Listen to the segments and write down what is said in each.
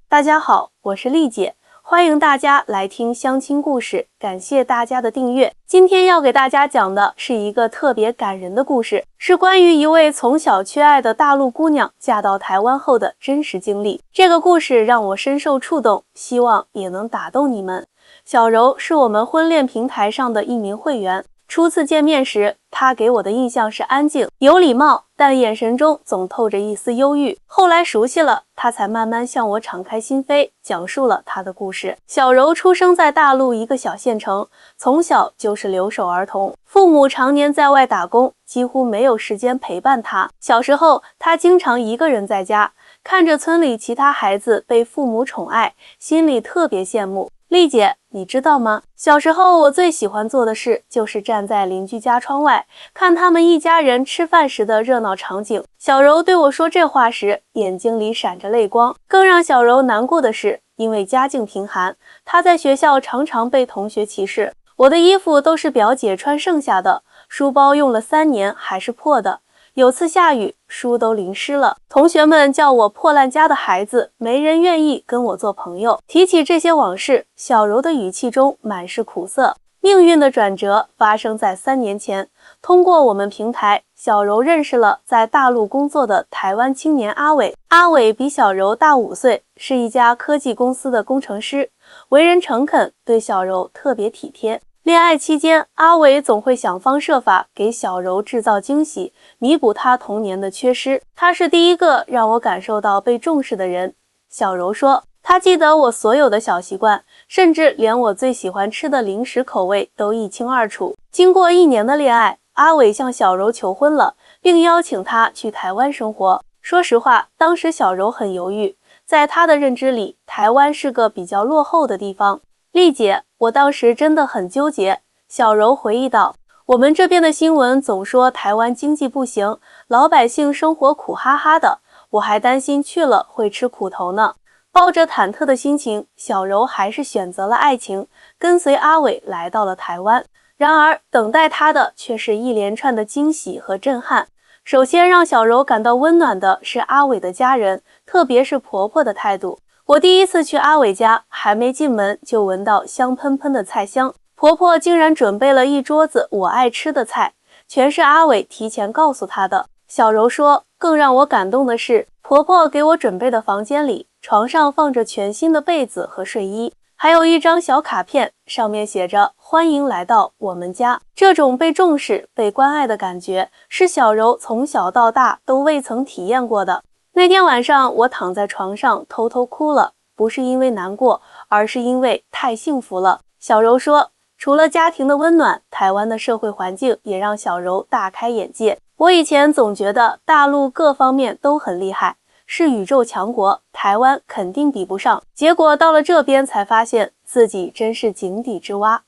大家好，我是丽姐，欢迎大家来听相亲故事，感谢大家的订阅。今天要给大家讲的是一个特别感人的故事，是关于一位从小缺爱的大陆姑娘嫁到台湾后的真实经历。这个故事让我深受触动，希望也能打动你们。小柔是我们婚恋平台上的一名会员。初次见面时，她给我的印象是安静、有礼貌，但眼神中总透着一丝忧郁。后来熟悉了，她才慢慢向我敞开心扉，讲述了她的故事。小柔出生在大陆一个小县城，从小就是留守儿童，父母常年在外打工，几乎没有时间陪伴她。小时候，她经常一个人在家，看着村里其他孩子被父母宠爱，心里特别羡慕。丽姐，你知道吗？小时候我最喜欢做的事就是站在邻居家窗外，看他们一家人吃饭时的热闹场景。小柔对我说这话时，眼睛里闪着泪光。更让小柔难过的是，因为家境贫寒，她在学校常常被同学歧视。我的衣服都是表姐穿剩下的，书包用了3年还是破的。有次下雨，书都淋湿了，同学们叫我破烂家的孩子，没人愿意跟我做朋友。提起这些往事，小柔的语气中满是苦涩。命运的转折发生在3年前，通过我们平台，小柔认识了在大陆工作的台湾青年阿伟。阿伟比小柔大5岁，是一家科技公司的工程师，为人诚恳，对小柔特别体贴。恋爱期间，阿伟总会想方设法给小柔制造惊喜，弥补她童年的缺失。他是第一个让我感受到被重视的人。小柔说，他记得我所有的小习惯，甚至连我最喜欢吃的零食口味都一清二楚。经过1年的恋爱，阿伟向小柔求婚了，并邀请她去台湾生活。说实话，当时小柔很犹豫，在她的认知里，台湾是个比较落后的地方。丽姐，我当时真的很纠结。小柔回忆道，我们这边的新闻总说台湾经济不行，老百姓生活苦哈哈的，我还担心去了会吃苦头呢。抱着忐忑的心情，小柔还是选择了爱情，跟随阿伟来到了台湾。然而，等待她的却是一连串的惊喜和震撼。首先让小柔感到温暖的是阿伟的家人，特别是婆婆的态度。我第一次去阿伟家，还没进门就闻到香喷喷的菜香，婆婆竟然准备了一桌子我爱吃的菜，全是阿伟提前告诉她的。小柔说，更让我感动的是，婆婆给我准备的房间里，床上放着全新的被子和睡衣，还有一张小卡片，上面写着欢迎来到我们家。这种被重视、被关爱的感觉，是小柔从小到大都未曾体验过的。那天晚上，我躺在床上偷偷哭了，不是因为难过，而是因为太幸福了。小柔说，除了家庭的温暖，台湾的社会环境也让小柔大开眼界。我以前总觉得大陆各方面都很厉害，是宇宙强国，台湾肯定比不上。结果到了这边才发现自己真是井底之蛙。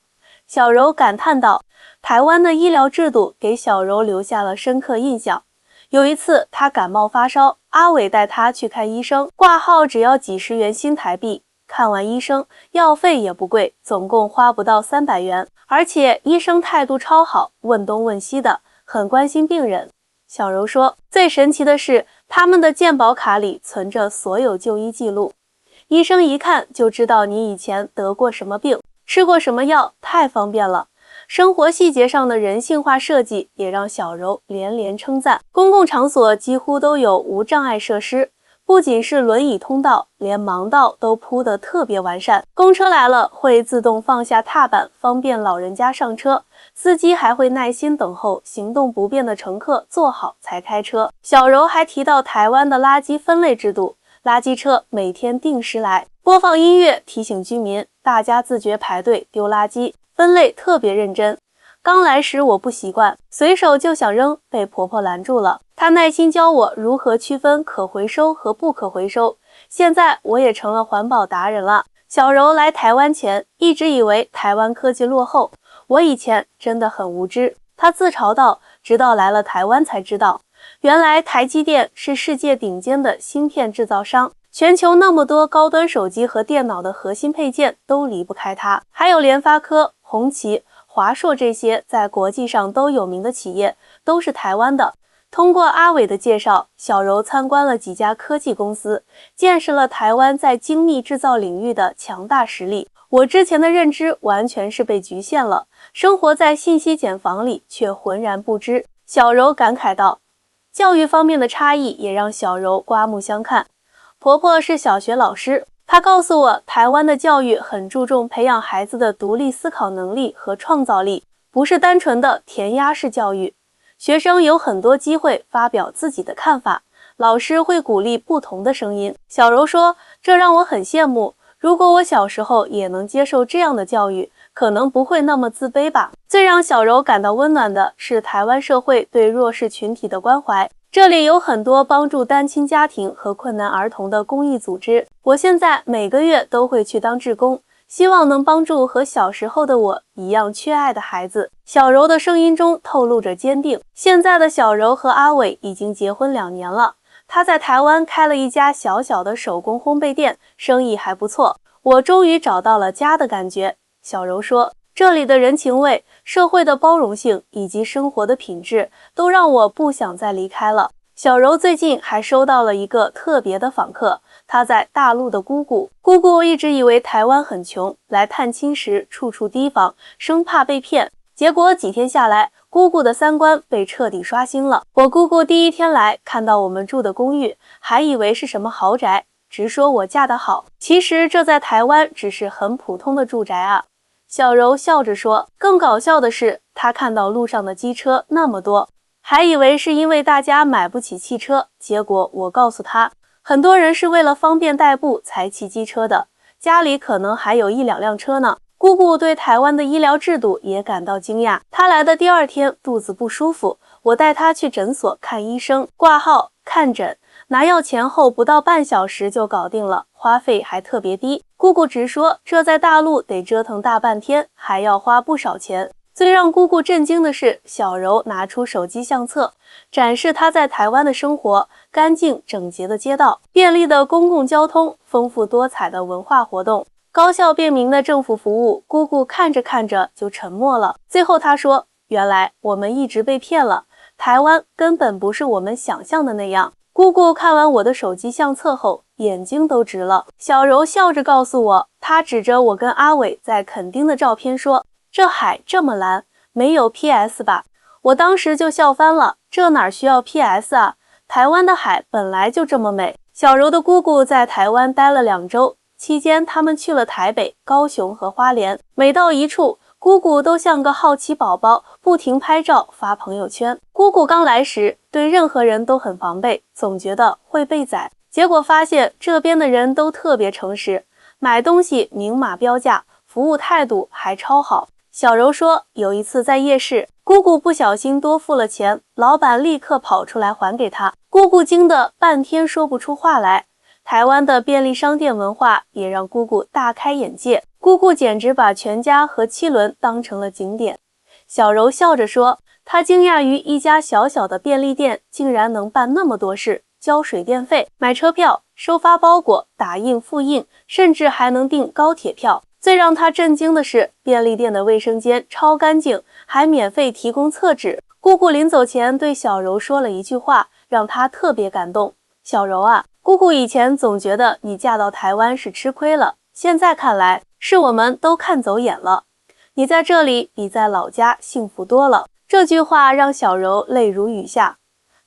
小柔感叹道，台湾的医疗制度给小柔留下了深刻印象。有一次她感冒发烧，阿伟带她去看医生，挂号只要几十元新台币，看完医生药费也不贵，总共花不到300元，而且医生态度超好，问东问西的，很关心病人。小柔说，最神奇的是他们的健保卡里存着所有就医记录，医生一看就知道你以前得过什么病，吃过什么药，太方便了。生活细节上的人性化设计也让小柔连连称赞。公共场所几乎都有无障碍设施，不仅是轮椅通道，连盲道都铺得特别完善。公车来了会自动放下踏板，方便老人家上车，司机还会耐心等候行动不便的乘客坐好才开车。小柔还提到台湾的垃圾分类制度，垃圾车每天定时来，播放音乐提醒居民，大家自觉排队丢垃圾，分类特别认真。刚来时我不习惯，随手就想扔，被婆婆拦住了。她耐心教我如何区分可回收和不可回收，现在我也成了环保达人了。小柔来台湾前，一直以为台湾科技落后，我以前真的很无知。她自嘲道，直到来了台湾才知道，原来台积电是世界顶尖的芯片制造商，全球那么多高端手机和电脑的核心配件都离不开它。还有联发科、红旗、华硕这些在国际上都有名的企业，都是台湾的。通过阿伟的介绍，小柔参观了几家科技公司，见识了台湾在精密制造领域的强大实力。我之前的认知完全是被局限了，生活在信息茧房里却浑然不知。小柔感慨道。教育方面的差异也让小柔刮目相看。婆婆是小学老师，她告诉我，台湾的教育很注重培养孩子的独立思考能力和创造力，不是单纯的填鸭式教育。学生有很多机会发表自己的看法，老师会鼓励不同的声音。小柔说，这让我很羡慕，如果我小时候也能接受这样的教育，可能不会那么自卑吧。最让小柔感到温暖的是台湾社会对弱势群体的关怀，这里有很多帮助单亲家庭和困难儿童的公益组织，我现在每个月都会去当志工，希望能帮助和小时候的我一样缺爱的孩子。小柔的声音中透露着坚定。现在的小柔和阿伟已经结婚2年了，他在台湾开了一家小小的手工烘焙店，生意还不错。我终于找到了家的感觉。小柔说，这里的人情味、社会的包容性以及生活的品质都让我不想再离开了。小柔最近还收到了一个特别的访客，她在大陆的姑姑。姑姑一直以为台湾很穷，来探亲时处处提防，生怕被骗。结果几天下来，姑姑的三观被彻底刷新了。我姑姑第一天来，看到我们住的公寓，还以为是什么豪宅，直说我嫁得好。其实这在台湾只是很普通的住宅啊。小柔笑着说，更搞笑的是，她看到路上的机车那么多，还以为是因为大家买不起汽车，结果我告诉她，很多人是为了方便代步才骑机车的，家里可能还有1-2辆车呢。姑姑对台湾的医疗制度也感到惊讶。她来的第2天肚子不舒服，我带她去诊所看医生，挂号、看诊、拿药前后不到半小时就搞定了，花费还特别低。姑姑直说，这在大陆得折腾大半天，还要花不少钱。最让姑姑震惊的是，小柔拿出手机相册，展示她在台湾的生活，干净整洁的街道，便利的公共交通，丰富多彩的文化活动，高效便民的政府服务。姑姑看着看着就沉默了。最后她说，原来我们一直被骗了，台湾根本不是我们想象的那样。姑姑看完我的手机相册后，眼睛都直了。小柔笑着告诉我，她指着我跟阿伟在垦丁的照片说，这海这么蓝，没有 PS 吧？我当时就笑翻了，这哪需要 PS 啊？台湾的海本来就这么美。小柔的姑姑在台湾待了2周，期间他们去了台北、高雄和花莲，每到一处，姑姑都像个好奇宝宝，不停拍照发朋友圈。姑姑刚来时，对任何人都很防备，总觉得会被宰。结果发现这边的人都特别诚实，买东西明码标价，服务态度还超好。小柔说，有一次在夜市，姑姑不小心多付了钱，老板立刻跑出来还给她。姑姑惊得半天说不出话来。台湾的便利商店文化也让姑姑大开眼界，姑姑简直把全家和七轮当成了景点。小柔笑着说，她惊讶于一家小小的便利店竟然能办那么多事，交水电费、买车票、收发包裹、打印复印，甚至还能订高铁票。最让她震惊的是，便利店的卫生间超干净，还免费提供厕纸。姑姑临走前对小柔说了一句话，让她特别感动。小柔啊，姑姑以前总觉得你嫁到台湾是吃亏了，现在看来是我们都看走眼了。你在这里比在老家幸福多了。这句话让小柔泪如雨下。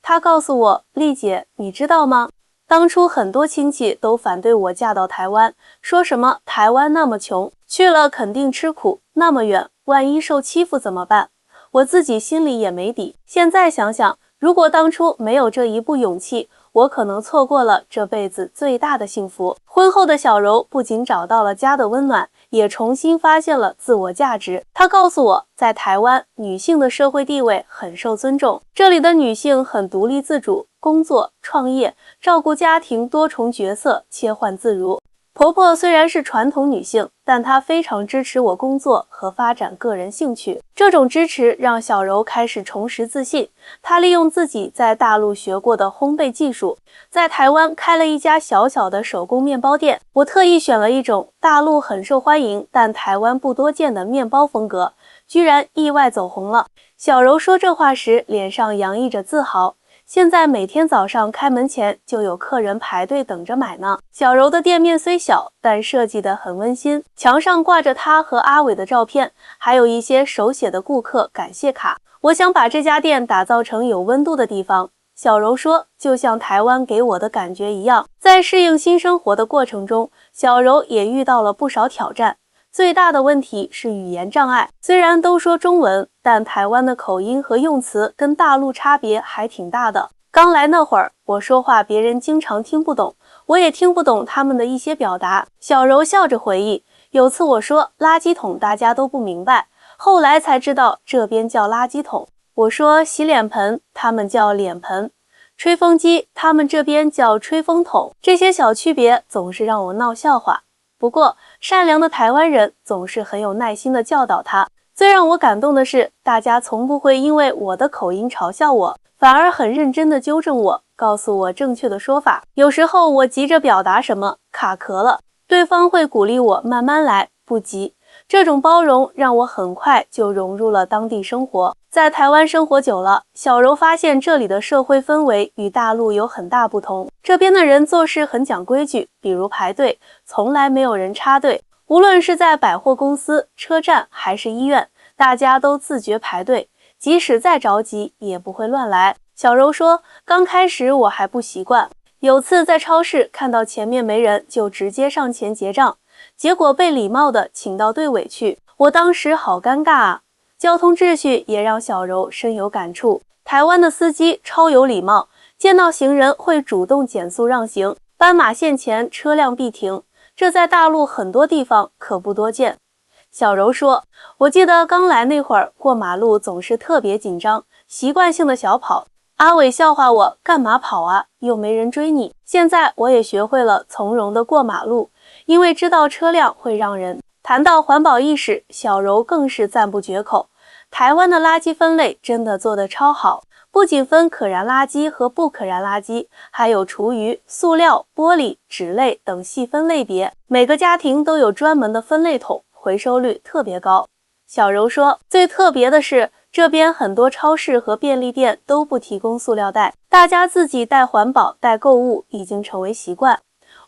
她告诉我，丽姐，你知道吗？当初很多亲戚都反对我嫁到台湾，说什么台湾那么穷，去了肯定吃苦，那么远，万一受欺负怎么办？我自己心里也没底。现在想想，如果当初没有这一步勇气，我可能错过了这辈子最大的幸福。婚后的小柔不仅找到了家的温暖，也重新发现了自我价值。她告诉我，在台湾，女性的社会地位很受尊重，这里的女性很独立自主，工作、创业、照顾家庭多重角色切换自如。婆婆虽然是传统女性，但她非常支持我工作和发展个人兴趣。这种支持让小柔开始重拾自信。她利用自己在大陆学过的烘焙技术，在台湾开了一家小小的手工面包店。我特意选了一种大陆很受欢迎，但台湾不多见的面包风格，居然意外走红了。小柔说这话时，脸上洋溢着自豪。现在每天早上开门前就有客人排队等着买呢。小柔的店面虽小，但设计得很温馨，墙上挂着她和阿伟的照片，还有一些手写的顾客感谢卡。我想把这家店打造成有温度的地方。小柔说，就像台湾给我的感觉一样。在适应新生活的过程中，小柔也遇到了不少挑战。最大的问题是语言障碍，虽然都说中文，但台湾的口音和用词跟大陆差别还挺大的。刚来那会儿，我说话别人经常听不懂，我也听不懂他们的一些表达。小柔笑着回忆，有次我说垃圾桶大家都不明白，后来才知道这边叫垃圾桶。我说洗脸盆，他们叫脸盆；吹风机，他们这边叫吹风筒。这些小区别总是让我闹笑话。不过，善良的台湾人总是很有耐心地教导他。最让我感动的是，大家从不会因为我的口音嘲笑我，反而很认真地纠正我，告诉我正确的说法。有时候我急着表达什么，卡壳了，对方会鼓励我慢慢来，不急。这种包容让我很快就融入了当地生活。在台湾生活久了，小柔发现这里的社会氛围与大陆有很大不同。这边的人做事很讲规矩，比如排队，从来没有人插队。无论是在百货公司、车站还是医院，大家都自觉排队，即使再着急也不会乱来。小柔说，刚开始我还不习惯，有次在超市看到前面没人，就直接上前结账，结果被礼貌地请到队尾去，我当时好尴尬啊。交通秩序也让小柔深有感触。台湾的司机超有礼貌，见到行人会主动减速让行，斑马线前车辆必停，这在大陆很多地方可不多见。小柔说，我记得刚来那会儿过马路总是特别紧张，习惯性的小跑。阿伟笑话我干嘛跑啊，又没人追你。现在我也学会了从容的过马路，因为知道车辆会让人。谈到环保意识，小柔更是赞不绝口。台湾的垃圾分类真的做得超好，不仅分可燃垃圾和不可燃垃圾，还有厨余、塑料、玻璃、纸类等细分类别，每个家庭都有专门的分类桶，回收率特别高。小柔说，最特别的是，这边很多超市和便利店都不提供塑料袋，大家自己带环保袋购物已经成为习惯。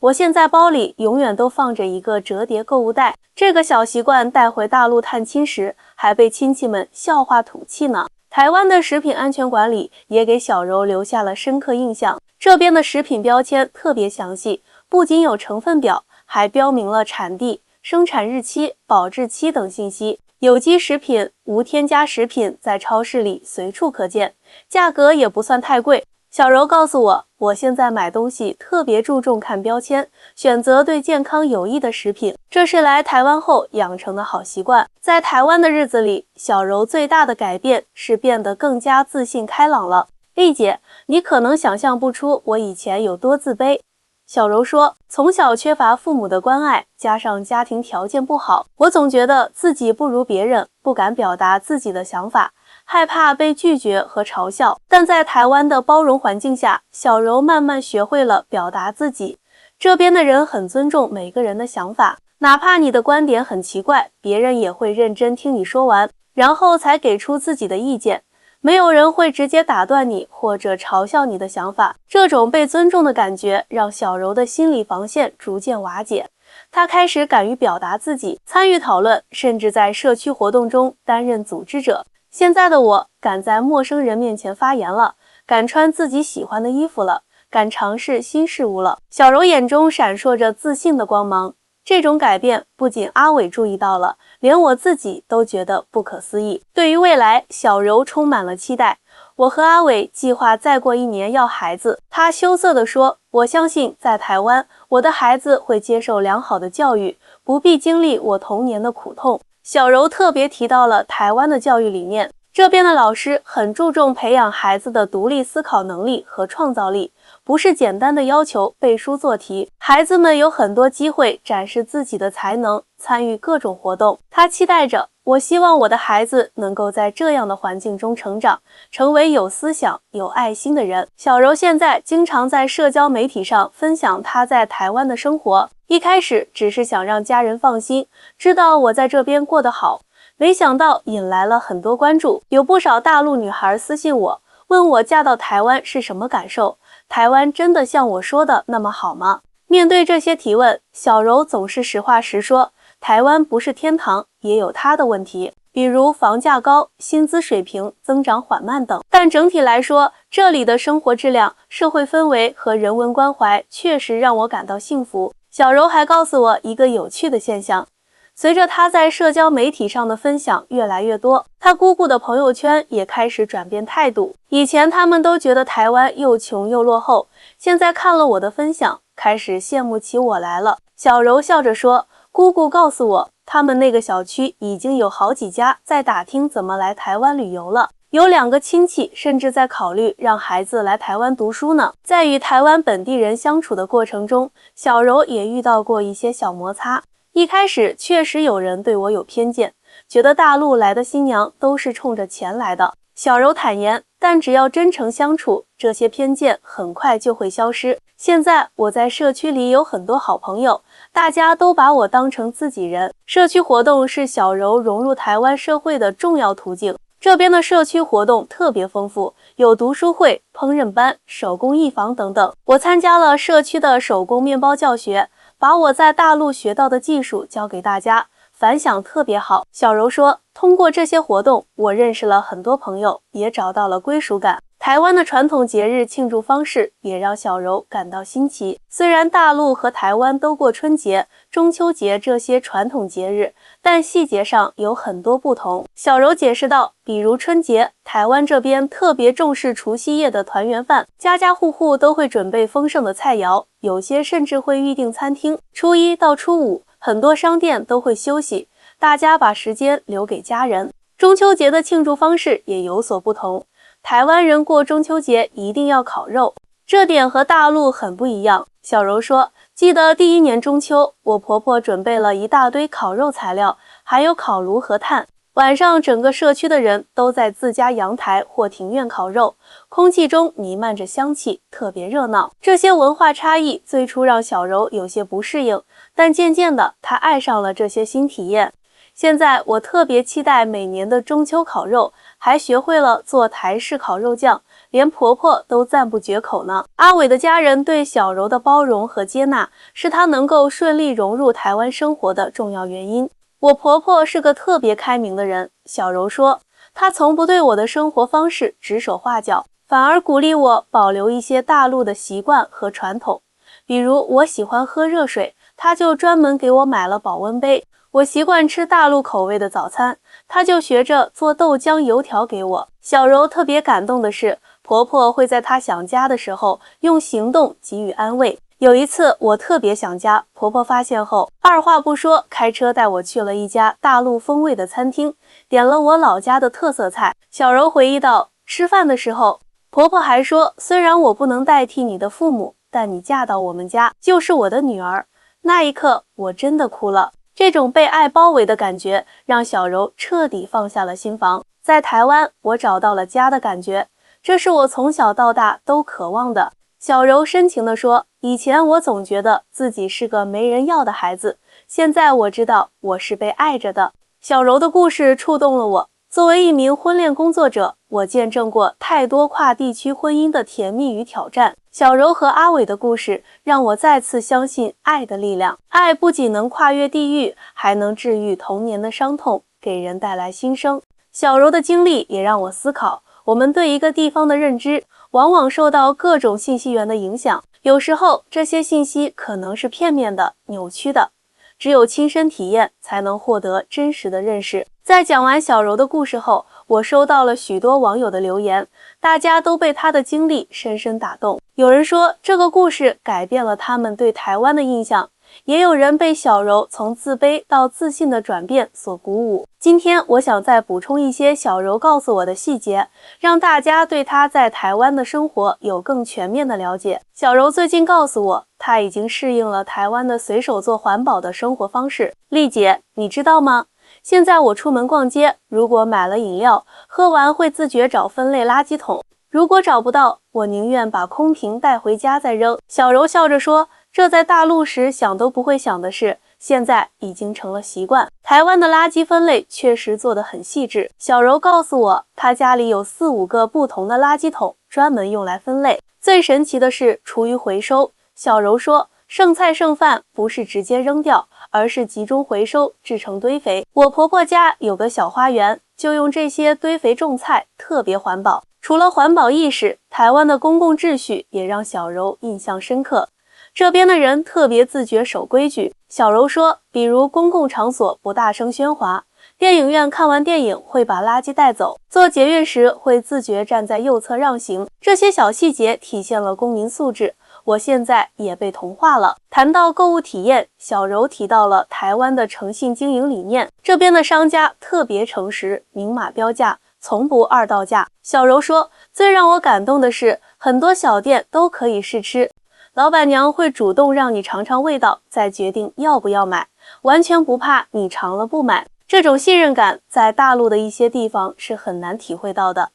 我现在包里永远都放着一个折叠购物袋，这个小习惯带回大陆探亲时，还被亲戚们笑话土气呢。台湾的食品安全管理也给小柔留下了深刻印象，这边的食品标签特别详细，不仅有成分表，还标明了产地、生产日期、保质期等信息。有机食品、无添加食品在超市里随处可见，价格也不算太贵。小柔告诉我，我现在买东西特别注重看标签，选择对健康有益的食品，这是来台湾后养成的好习惯。在台湾的日子里，小柔最大的改变是变得更加自信开朗了。丽姐，你可能想象不出我以前有多自卑。小柔说，从小缺乏父母的关爱，加上家庭条件不好，我总觉得自己不如别人，不敢表达自己的想法，害怕被拒绝和嘲笑。但在台湾的包容环境下，小柔慢慢学会了表达自己。这边的人很尊重每个人的想法，哪怕你的观点很奇怪，别人也会认真听你说完，然后才给出自己的意见。没有人会直接打断你或者嘲笑你的想法，这种被尊重的感觉让小柔的心理防线逐渐瓦解。她开始敢于表达自己，参与讨论，甚至在社区活动中担任组织者。现在的我敢在陌生人面前发言了，敢穿自己喜欢的衣服了，敢尝试新事物了。小柔眼中闪烁着自信的光芒。这种改变不仅阿伟注意到了，连我自己都觉得不可思议。对于未来，小柔充满了期待。我和阿伟计划再过1年要孩子。他羞涩地说，我相信在台湾，我的孩子会接受良好的教育，不必经历我童年的苦痛。小柔特别提到了台湾的教育理念，这边的老师很注重培养孩子的独立思考能力和创造力，不是简单的要求背书做题，孩子们有很多机会展示自己的才能，参与各种活动。他期待着，我希望我的孩子能够在这样的环境中成长，成为有思想、有爱心的人。小柔现在经常在社交媒体上分享她在台湾的生活，一开始只是想让家人放心，知道我在这边过得好，没想到引来了很多关注，有不少大陆女孩私信我，问我嫁到台湾是什么感受，台湾真的像我说的那么好吗？面对这些提问，小柔总是实话实说，台湾不是天堂，也有它的问题，比如房价高、薪资水平增长缓慢等。但整体来说，这里的生活质量、社会氛围和人文关怀确实让我感到幸福。小柔还告诉我一个有趣的现象，随着她在社交媒体上的分享越来越多，她姑姑的朋友圈也开始转变态度。以前他们都觉得台湾又穷又落后，现在看了我的分享，开始羡慕起我来了。小柔笑着说，姑姑告诉我，他们那个小区已经有好几家在打听怎么来台湾旅游了，有2个亲戚甚至在考虑让孩子来台湾读书呢。在与台湾本地人相处的过程中，小柔也遇到过一些小摩擦。一开始确实有人对我有偏见，觉得大陆来的新娘都是冲着钱来的。小柔坦言，但只要真诚相处，这些偏见很快就会消失。现在我在社区里有很多好朋友，大家都把我当成自己人。社区活动是小柔融入台湾社会的重要途径。这边的社区活动特别丰富，有读书会、烹饪班、手工艺坊等等。我参加了社区的手工面包教学，把我在大陆学到的技术教给大家，反响特别好。小柔说，通过这些活动，我认识了很多朋友，也找到了归属感。台湾的传统节日庆祝方式也让小柔感到新奇。虽然大陆和台湾都过春节、中秋节这些传统节日，但细节上有很多不同。小柔解释道，比如春节，台湾这边特别重视除夕夜的团圆饭，家家户户都会准备丰盛的菜肴，有些甚至会预订餐厅。初一到初五，很多商店都会休息，大家把时间留给家人。中秋节的庆祝方式也有所不同，台湾人过中秋节一定要烤肉，这点和大陆很不一样。小柔说，记得第1年中秋，我婆婆准备了一大堆烤肉材料，还有烤炉和炭。晚上整个社区的人都在自家阳台或庭院烤肉，空气中弥漫着香气，特别热闹。这些文化差异最初让小柔有些不适应，但渐渐的她爱上了这些新体验。现在我特别期待每年的中秋烤肉，还学会了做台式烤肉酱，连婆婆都赞不绝口呢。阿伟的家人对小柔的包容和接纳，是她能够顺利融入台湾生活的重要原因。我婆婆是个特别开明的人，小柔说，她从不对我的生活方式指手画脚，反而鼓励我保留一些大陆的习惯和传统。比如我喜欢喝热水，她就专门给我买了保温杯。我习惯吃大陆口味的早餐，她就学着做豆浆油条给我。小柔特别感动的是，婆婆会在她想家的时候用行动给予安慰。有一次我特别想家，婆婆发现后，二话不说，开车带我去了一家大陆风味的餐厅，点了我老家的特色菜。小柔回忆道，吃饭的时候，婆婆还说，虽然我不能代替你的父母，但你嫁到我们家就是我的女儿。那一刻我真的哭了。这种被爱包围的感觉让小柔彻底放下了心防。在台湾，我找到了家的感觉，这是我从小到大都渴望的。小柔深情地说，以前我总觉得自己是个没人要的孩子，现在我知道我是被爱着的。小柔的故事触动了我。作为一名婚恋工作者，我见证过太多跨地区婚姻的甜蜜与挑战。小柔和阿伟的故事让我再次相信爱的力量。爱不仅能跨越地域，还能治愈童年的伤痛，给人带来新生。小柔的经历也让我思考，我们对一个地方的认知往往受到各种信息源的影响，有时候这些信息可能是片面的、扭曲的，只有亲身体验才能获得真实的认识。在讲完小柔的故事后，我收到了许多网友的留言，大家都被她的经历深深打动。有人说这个故事改变了他们对台湾的印象，也有人被小柔从自卑到自信的转变所鼓舞。今天我想再补充一些小柔告诉我的细节，让大家对她在台湾的生活有更全面的了解。小柔最近告诉我，她已经适应了台湾的随手做环保的生活方式。丽姐，你知道吗？现在我出门逛街，如果买了饮料，喝完会自觉找分类垃圾桶，如果找不到，我宁愿把空瓶带回家再扔。小柔笑着说，这在大陆时想都不会想的事，现在已经成了习惯。台湾的垃圾分类确实做得很细致。小柔告诉我，她家里有4、5个不同的垃圾桶，专门用来分类。最神奇的是厨余回收。小柔说，剩菜剩饭不是直接扔掉，而是集中回收制成堆肥。我婆婆家有个小花园，就用这些堆肥种菜，特别环保。除了环保意识，台湾的公共秩序也让小柔印象深刻。这边的人特别自觉守规矩。小柔说，比如公共场所不大声喧哗，电影院看完电影会把垃圾带走，做捷运时会自觉站在右侧让行。这些小细节体现了公民素质。我现在也被同化了。谈到购物体验，小柔提到了台湾的诚信经营理念，这边的商家特别诚实，明码标价，从不二道价。小柔说，最让我感动的是，很多小店都可以试吃，老板娘会主动让你尝尝味道，再决定要不要买，完全不怕你尝了不买。这种信任感在大陆的一些地方是很难体会到的。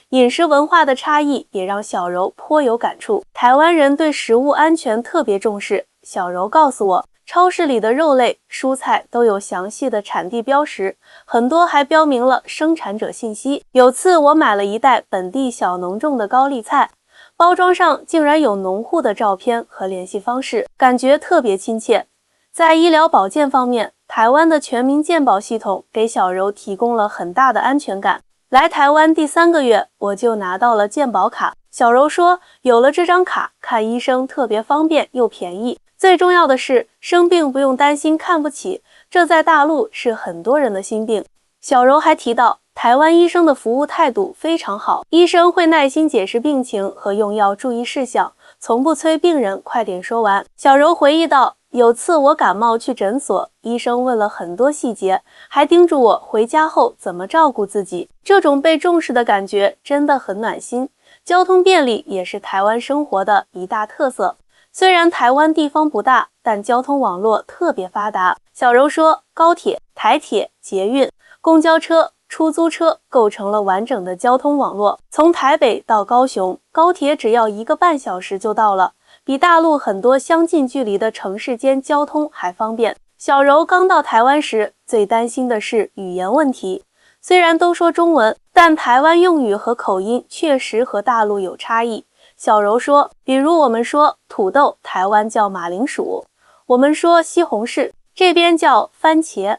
饮食文化的差异也让小柔颇有感触。台湾人对食物安全特别重视。小柔告诉我，超市里的肉类、蔬菜都有详细的产地标识，很多还标明了生产者信息。有次我买了一袋本地小农种的高丽菜，包装上竟然有农户的照片和联系方式，感觉特别亲切。在医疗保健方面，台湾的全民健保系统给小柔提供了很大的安全感。来台湾第3个月，我就拿到了健保卡。小柔说，有了这张卡，看医生特别方便又便宜。最重要的是，生病不用担心看不起，这在大陆是很多人的心病。小柔还提到，台湾医生的服务态度非常好，医生会耐心解释病情和用药注意事项，从不催病人快点说完。小柔回忆到，有次我感冒去诊所，医生问了很多细节，还叮嘱我回家后怎么照顾自己。这种被重视的感觉真的很暖心。交通便利也是台湾生活的一大特色。虽然台湾地方不大，但交通网络特别发达。小柔说，高铁、台铁、捷运、公交车、出租车构成了完整的交通网络。从台北到高雄，高铁只要1个半小时就到了，比大陆很多相近距离的城市间交通还方便。小柔刚到台湾时，最担心的是语言问题。虽然都说中文，但台湾用语和口音确实和大陆有差异。小柔说，比如我们说土豆，台湾叫马铃薯；我们说西红柿，这边叫番茄；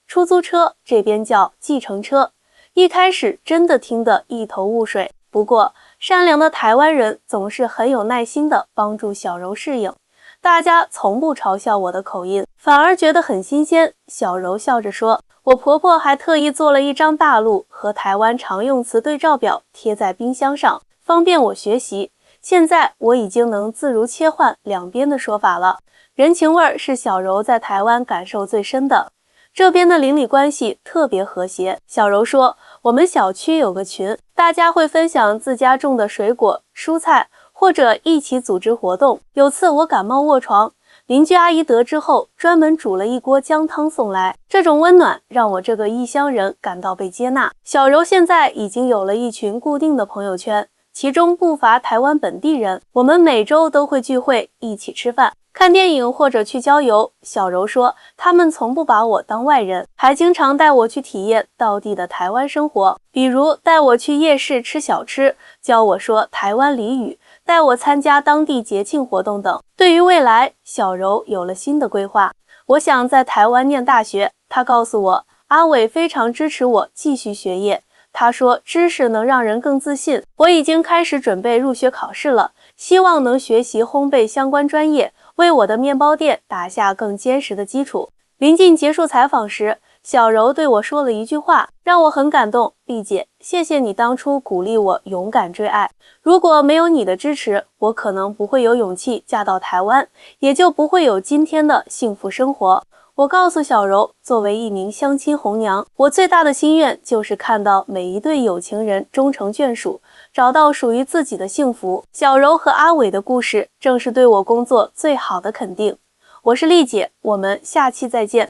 出租车这边叫计程车。一开始真的听得一头雾水，不过善良的台湾人总是很有耐心地帮助小柔适应。大家从不嘲笑我的口音，反而觉得很新鲜。小柔笑着说，我婆婆还特意做了一张大陆和台湾常用词对照表，贴在冰箱上，方便我学习。现在我已经能自如切换两边的说法了。人情味是小柔在台湾感受最深的。这边的邻里关系特别和谐。小柔说，我们小区有个群，大家会分享自家种的水果、蔬菜，或者一起组织活动。有次我感冒卧床，邻居阿姨得知后，专门煮了一锅姜汤送来。这种温暖让我这个异乡人感到被接纳。小柔现在已经有了一群固定的朋友圈，其中不乏台湾本地人。我们每周都会聚会，一起吃饭、看电影或者去郊游。小柔说，他们从不把我当外人，还经常带我去体验道地的台湾生活，比如带我去夜市吃小吃，教我说台湾俚语，带我参加当地节庆活动等。对于未来，小柔有了新的规划。我想在台湾念大学，她告诉我，阿伟非常支持我继续学业。他说，知识能让人更自信。我已经开始准备入学考试了，希望能学习烘焙相关专业，为我的面包店打下更坚实的基础。临近结束采访时，小柔对我说了一句话，让我很感动。丽姐，谢谢你当初鼓励我勇敢追爱，如果没有你的支持，我可能不会有勇气嫁到台湾，也就不会有今天的幸福生活。我告诉小柔，作为一名相亲红娘，我最大的心愿就是看到每一对有情人终成眷属，找到属于自己的幸福。小柔和阿伟的故事，正是对我工作最好的肯定。我是丽姐，我们下期再见。